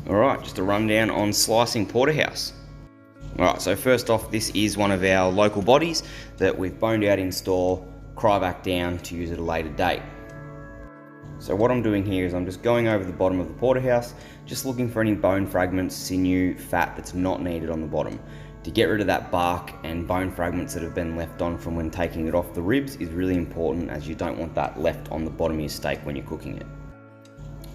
Alright, just a rundown on slicing porterhouse. Alright, so first off, this is one of our local bodies that we've boned out in store, cry back down to use at a later date. So what I'm doing here is I'm just going over the bottom of the porterhouse, just looking for any bone fragments, sinew, fat that's not needed on the bottom. To get rid of that bark and bone fragments that have been left on from when taking it off the ribs is really important, as you don't want that left on the bottom of your steak when you're cooking it.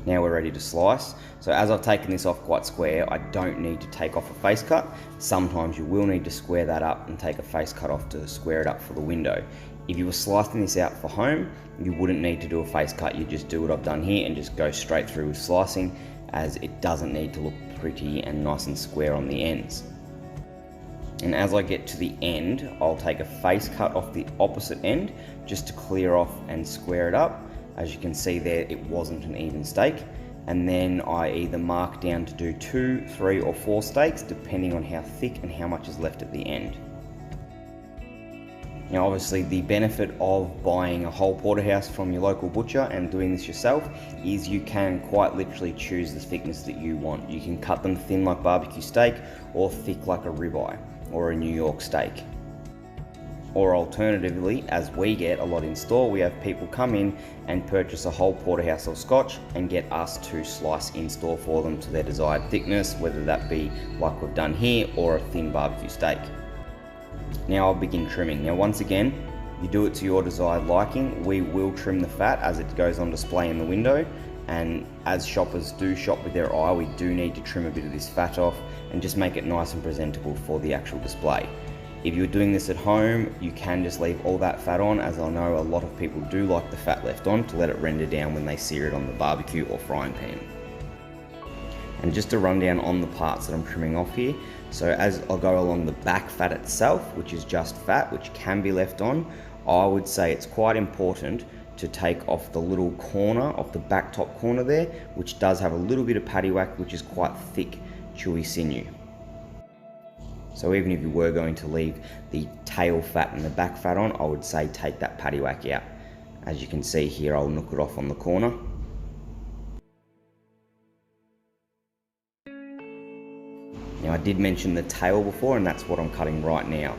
Now we're ready to slice. So as I've taken this off quite square, I don't need to take off a face cut. Sometimes you will need to square that up and take a face cut off to square it up for the window. If you were slicing this out for home, you wouldn't need to do a face cut. You just do what I've done here and just go straight through with slicing, as it doesn't need to look pretty and nice and square on the ends. And as I get to the end, I'll take a face cut off the opposite end just to clear off and square it up. As you can see there, it wasn't an even steak. And then I either mark down to do 2, 3 or 4 steaks, depending on how thick and how much is left at the end. Now obviously the benefit of buying a whole porterhouse from your local butcher and doing this yourself is you can quite literally choose the thickness that you want. You can cut them thin like barbecue steak or thick like a ribeye or a New York steak. Or alternatively, as we get a lot in store, we have people come in and purchase a whole porterhouse of scotch and get us to slice in store for them to their desired thickness, whether that be like we've done here or a thin barbecue steak. Now I'll begin trimming. Now once again, you do it to your desired liking. We will trim the fat as it goes on display in the window, and as shoppers do shop with their eye, we do need to trim a bit of this fat off and just make it nice and presentable for the actual display. If you're doing this at home, you can just leave all that fat on, as I know a lot of people do like the fat left on to let it render down when they sear it on the barbecue or frying pan. And just a rundown on the parts that I'm trimming off here. So as I go along the back fat itself, which is just fat, which can be left on, I would say it's quite important to take off the little corner, off the back top corner there, which does have a little bit of paddywhack, which is quite thick, chewy sinew. So even if you were going to leave the tail fat and the back fat on, I would say take that paddywhack out. As you can see here, I'll nook it off on the corner. Now I did mention the tail before, and that's what I'm cutting right now.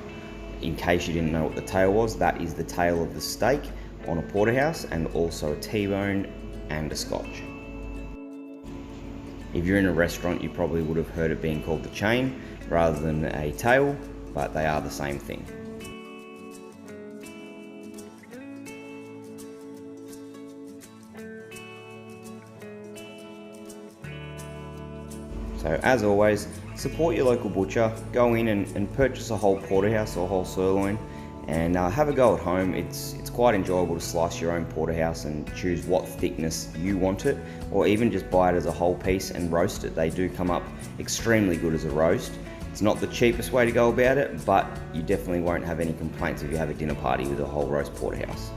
In case you didn't know what the tail was, that is the tail of the steak on a porterhouse, and also a T-bone and a scotch. If you're in a restaurant, you probably would have heard it being called the chain rather than a tail, but they are the same thing. So as always, support your local butcher, go in and purchase a whole porterhouse or whole sirloin, and have a go at home. It's quite enjoyable to slice your own porterhouse and choose what thickness you want it, or even just buy it as a whole piece and roast it. They do come up extremely good as a roast. It's not the cheapest way to go about it, but you definitely won't have any complaints if you have a dinner party with a whole roast porterhouse.